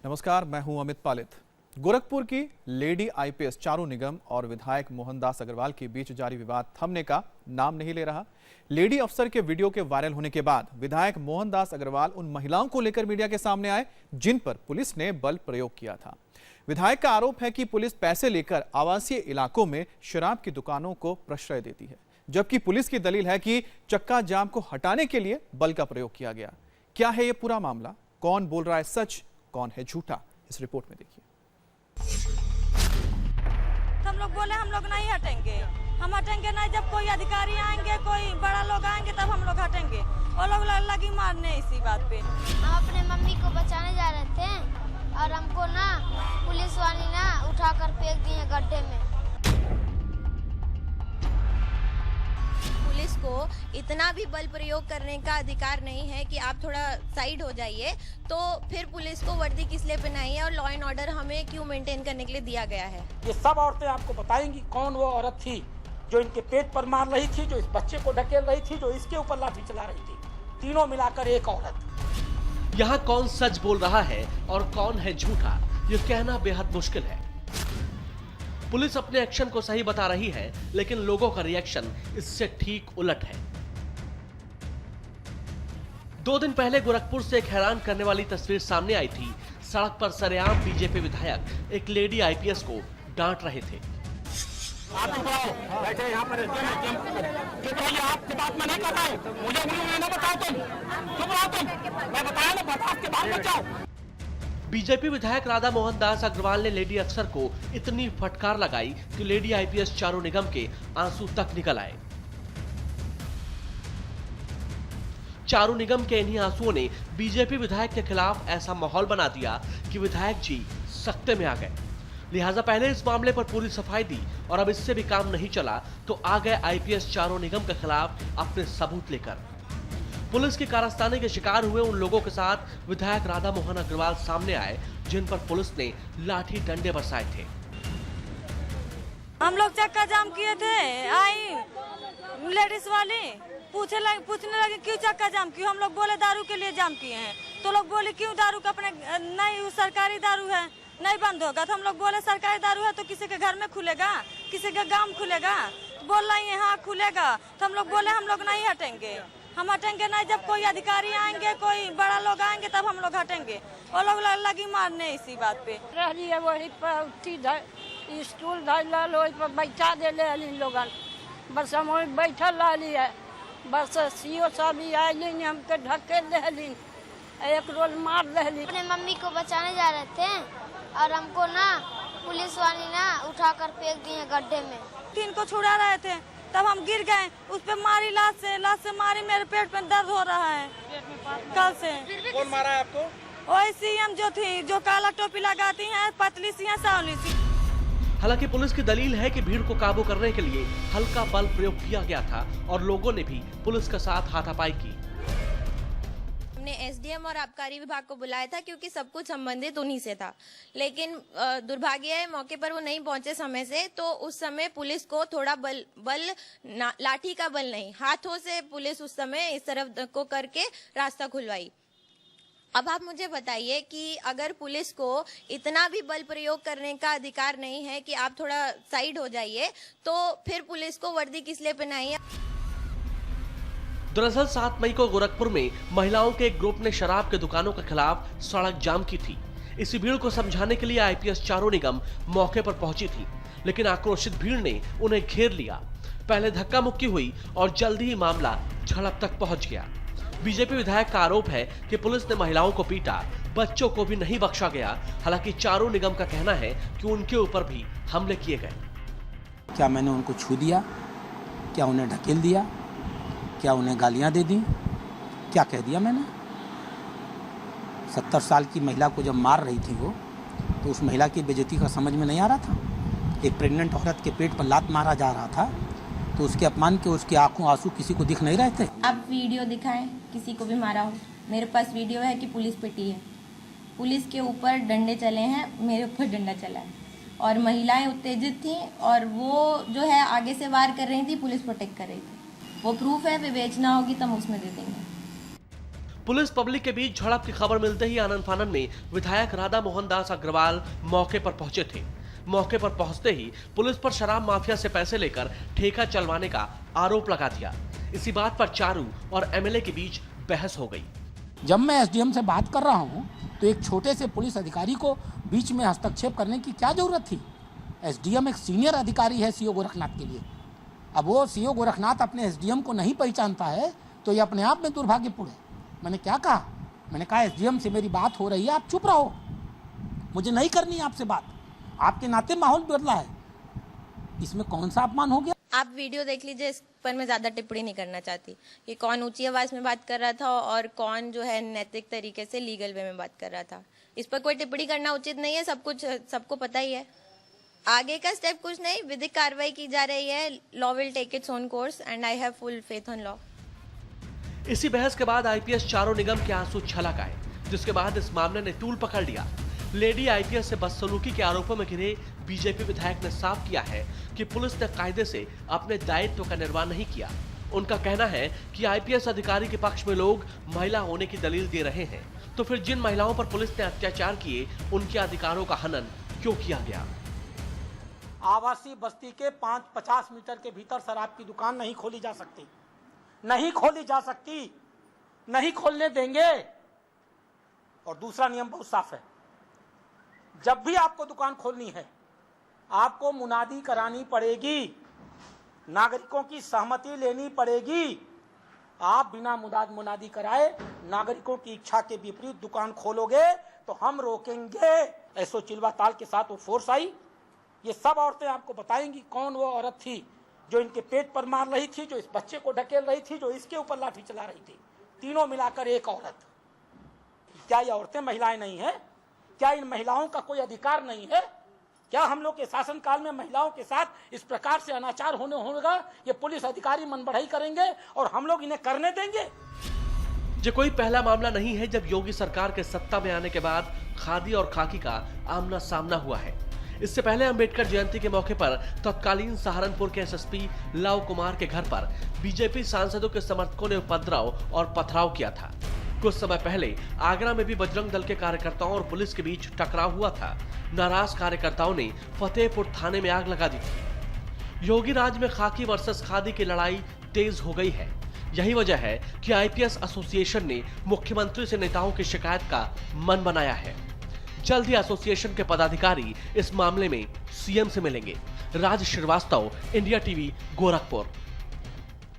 नमस्कार, मैं हूं अमित पालित। गोरखपुर की लेडी आईपीएस चारू निगम और विधायक मोहनदास अग्रवाल के बीच जारी विवाद थमने का नाम नहीं ले रहा। लेडी अफसर के वीडियो के वायरल होने के बाद विधायक मोहनदास अग्रवाल उन महिलाओं को लेकर मीडिया के सामने आए जिन पर पुलिस ने बल प्रयोग किया था। विधायक का आरोप है कि पुलिस पैसे लेकर आवासीय इलाकों में शराब की दुकानों को प्रश्रय देती है, जबकि पुलिस की दलील है कि चक्का जाम को हटाने के लिए बल का प्रयोग किया गया। क्या है ये पूरा मामला? कौन बोल रहा है सच, कौन है झूठा? इस रिपोर्ट में देखिए। हम लोग बोले हम लोग नहीं हटेंगे, हम हटेंगे नहीं। जब कोई अधिकारी आएंगे, कोई बड़ा लोग आएंगे तब हम लोग हटेंगे। और लोग लगी मारने इसी बात पे। हम अपने मम्मी को बचाने जा रहे थे और हमको ना पुलिस वाली ना उठाकर फेंक दिए गड्ढे में। पुलिस को इतना भी बल प्रयोग करने का अधिकार नहीं है कि आप थोड़ा साइड हो जाइए। तो फिर पुलिस को वर्दी किस लिए पहनाई है और लॉ एंड ऑर्डर हमें क्यों मेंटेन करने के लिए दिया गया है? ये सब औरतें आपको बताएंगी कौन वो औरत थी जो इनके पेट पर मार रही थी, जो इस बच्चे को ढकेल रही थी, जो इसके ऊपर लाठी चला रही थी। तीनों मिलाकर एक औरत। यहाँ कौन सच बोल रहा है और कौन है झूठा, ये कहना बेहद मुश्किल है। पुलिस अपने एक्शन को सही बता रही है, लेकिन लोगों का रिएक्शन इससे ठीक उलट है। 2 दिन पहले गोरखपुर से एक हैरान करने वाली तस्वीर सामने आई थी। सड़क पर सरेआम बीजेपी विधायक एक लेडी आईपीएस को डांट रहे थे। आप बैठे यहाँ पर आपकी बात में नहीं बताए, मुझे नहीं बताओ, तुम रहो तुम, मैं बताया ना, बता के बाद बचाओ। बीजेपी विधायक राधा मोहनदास अग्रवाल ने लेडी अफसर को इतनी फटकार लगाई कि लेडी आईपीएस चारू निगम के आंसू तक निकल आए। चारू निगम के इन्हीं आंसुओं ने बीजेपी विधायक के खिलाफ ऐसा माहौल बना दिया कि विधायक जी सख्ते में आ गए। लिहाजा पहले इस मामले पर पूरी सफाई दी और अब इससे भी काम नहीं चला तो आ गए आईपीएस चारू निगम के खिलाफ अपने सबूत लेकर। पुलिस की कारस्तानी के शिकार हुए उन लोगों के साथ विधायक राधा मोहन अग्रवाल सामने आए जिन पर पुलिस ने लाठी डंडे बरसाए थे। हम लोग चक्का जाम किए थे, आई लेडीज वाली पूछने लगे क्यों चक्का जाम क्यों? हम लोग बोले दारू के लिए जाम किए हैं। तो लोग बोले क्यों दारू का अपने नहीं, सरकारी दारू है, नहीं बंद होगा। तो हम लोग बोले सरकारी दारू है तो किसी के घर में खुलेगा, किसी के गांव खुलेगा? बोल रही है हाँ खुलेगा। तो हम लोग बोले हम लोग नहीं हटेंगे, हम हटेंगे नहीं। जब कोई अधिकारी आएंगे, कोई बड़ा लोग आएंगे तब हम लोग हटेंगे। और लोग लगी मारने इसी बात पे। रही है वही पर स्टूल धैल वही पर बैठा दे लोगन, बस हम वही बैठल रही है। बस सीओ साहब आए हमके ढकेल दे, एक रोज मार दे। अपने मम्मी को बचाने जा रहे थे और हमको ना पुलिस वाली ना उठाकर फेंक दिए गड्ढे में। 3 को छुड़ा रहे थे तब हम गिर गए, उस पे मारी लाश से मारी। मेरे पेट में दर्द हो रहा है कल से। कौन मारा है आपको? वही सीएम जो थी, जो काला टोपी लगाती हैं, पतली सी है, सांवली सी। हालांकि पुलिस की दलील है कि भीड़ को काबू करने के लिए हल्का बल प्रयोग किया गया था और लोगों ने भी पुलिस के साथ हाथापाई की। हमने एसडीएम और आबकारी विभाग को बुलाया था क्योंकि सब कुछ संबंधित उन्हीं से था, लेकिन दुर्भाग्य है मौके पर वो नहीं पहुंचे समय से। तो उस समय पुलिस को थोड़ा बल लाठी का बल नहीं, हाथों से पुलिस उस समय इस तरफ को करके रास्ता खुलवाई। अब आप मुझे बताइए कि अगर पुलिस को इतना भी बल प्रयोग करने का अधिकार नहीं है कि आप थोड़ा साइड हो जाइए, तो फिर पुलिस को वर्दी किस लिए पहनाई है? दरअसल 7 मई को गोरखपुर में महिलाओं के एक ग्रुप ने शराब के दुकानों के खिलाफ सड़क जाम की थी। इसी भीड़ को समझाने के लिए आईपीएस चारू निगम मौके पर पहुंची थी, लेकिन आक्रोशित भीड़ ने उन्हें घेर लिया। पहले धक्का मुक्की हुई और जल्द ही मामला झड़प तक पहुंच गया। बीजेपी विधायक का आरोप है कि पुलिस ने महिलाओं को पीटा, बच्चों को भी नहीं बख्शा गया। हालांकि चारू निगम का कहना है कि उनके ऊपर भी हमले किए गए। क्या मैंने उनको छू दिया? क्या उन्हें ढकेल दिया? क्या उन्हें गालियां दे दी? क्या कह दिया मैंने? 70 साल की महिला को जब मार रही थी वो, तो उस महिला की बेइज्जती का समझ में नहीं आ रहा था? एक प्रेग्नेंट औरत के पेट पर लात मारा जा रहा था तो उसके अपमान के उसकी आंखों आंसू किसी को दिख नहीं रहे थे? आप वीडियो दिखाएं किसी को भी मारा हो। मेरे पास वीडियो है कि पुलिस पिटी है, पुलिस के ऊपर डंडे चले हैं, मेरे ऊपर डंडा चला है और महिलाएं उत्तेजित थी और वो जो है आगे से वार कर रही थी, पुलिस प्रोटेक्ट कर रही थी। वो प्रूफ है, विवेचना होगी तब उसमें दे देंगे। पुलिस पब्लिक के बीच झड़प की खबर मिलते ही आनन फानन में विधायक राधा मोहन दास अग्रवाल मौके पर पहुंचे थे। मौके पर पहुंचते ही पुलिस पर शराब माफिया से पैसे लेकर ठेका चलवाने का आरोप लगा दिया। इसी बात पर चारू और एमएलए के बीच बहस हो गई। जब मैं एसडीएम से बात कर रहा हूं तो एक छोटे से पुलिस अधिकारी को बीच में हस्तक्षेप करने की क्या जरूरत थी? एसडीएम एक सीनियर अधिकारी है सीओ गोरखनाथ के लिए। अब वो सीओ गोरखनाथ अपने एसडीएम को नहीं पहचानता है तो ये अपने आप में दुर्भाग्यपूर्ण है। मैंने क्या कहा? मैंने कहा एसडीएम से मेरी बात हो रही है, आप चुप रहो, मुझे नहीं करनी आपसे बात। आपके नाते माहौल बदला है, इसमें कौन सा अपमान हो गया? आप वीडियो देख लीजिए, इस पर मैं ज्यादा टिप्पणी नहीं करना चाहती कि कौन ऊंची आवाज में बात कर रहा था और कौन जो है नैतिक तरीके से लीगल वे में बात कर रहा था। इस पर कोई टिप्पणी करना उचित नहीं है, सब कुछ सबको पता ही है। आगे का स्टेप कुछ नहीं, विधिक कार्रवाई की जा रही है। Law will take its own course and I have full faith on law. इसी बहस के बाद आईपीएस चारों निगम के आंसू छलक आए, जिसके बाद इस मामले ने तूल पकड़ लिया। लेडी आईपीएस से बदसलूकी के आरोपों में घिरे बीजेपी विधायक ने साफ किया है कि पुलिस ने कायदे से अपने दायित्व का निर्वाह नहीं किया। उनका कहना है कि आईपीएस अधिकारी के पक्ष में लोग महिला होने की दलील दे रहे हैं, तो फिर जिन महिलाओं पर पुलिस ने अत्याचार किए उनके अधिकारों का हनन क्यों किया गया? आवासीय बस्ती के 5-50 मीटर के भीतर शराब की दुकान नहीं खोली जा सकती, नहीं खोली जा सकती, नहीं खोलने देंगे। और दूसरा नियम बहुत साफ है, जब भी आपको दुकान खोलनी है आपको मुनादी करानी पड़ेगी, नागरिकों की सहमति लेनी पड़ेगी। आप बिना मुनादी कराए नागरिकों की इच्छा के विपरीत दुकान खोलोगे तो हम रोकेंगे। एसओ चिल्वा ताल के साथ वो फोर्स आई, ये सब औरतें आपको बताएंगी कौन वो औरत थी जो इनके पेट पर मार रही थी, जो इस बच्चे को ढकेल रही थी, जो इसके ऊपर लाठी चला रही थी। तीनों मिलाकर एक औरत। क्या ये औरतें महिलाएं नहीं है? क्या इन महिलाओं का कोई अधिकार नहीं है? क्या हम लोग के शासनकाल में महिलाओं के साथ इस प्रकार से अनाचार होगा? ये पुलिस अधिकारी मन बढ़ाई करेंगे और हम लोग इन्हें करने देंगे? ये कोई पहला मामला नहीं है जब योगी सरकार के सत्ता में आने के बाद खादी और खाकी का आमना सामना हुआ है। इससे पहले अंबेडकर जयंती के मौके पर तत्कालीन सहारनपुर के एसएसपी लव कुमार के घर पर बीजेपी सांसदों के समर्थकों ने उपद्रव और पथराव किया था। कुछ समय पहले आगरा में भी बजरंग दल के कार्यकर्ताओं और पुलिस के बीच टकराव हुआ था। नाराज कार्यकर्ताओं ने फतेहपुर थाने में आग लगा दी थी। योगी राज में खाकी वर्सेस खादी की लड़ाई तेज हो गई है। यही वजह है कि आईपीएस एसोसिएशन ने मुख्यमंत्री से नेताओं की शिकायत का मन बनाया है। जल्द ही एसोसिएशन के पदाधिकारी इस मामले में सीएम से मिलेंगे। राज श्रीवास्तव, इंडिया टीवी, गोरखपुर।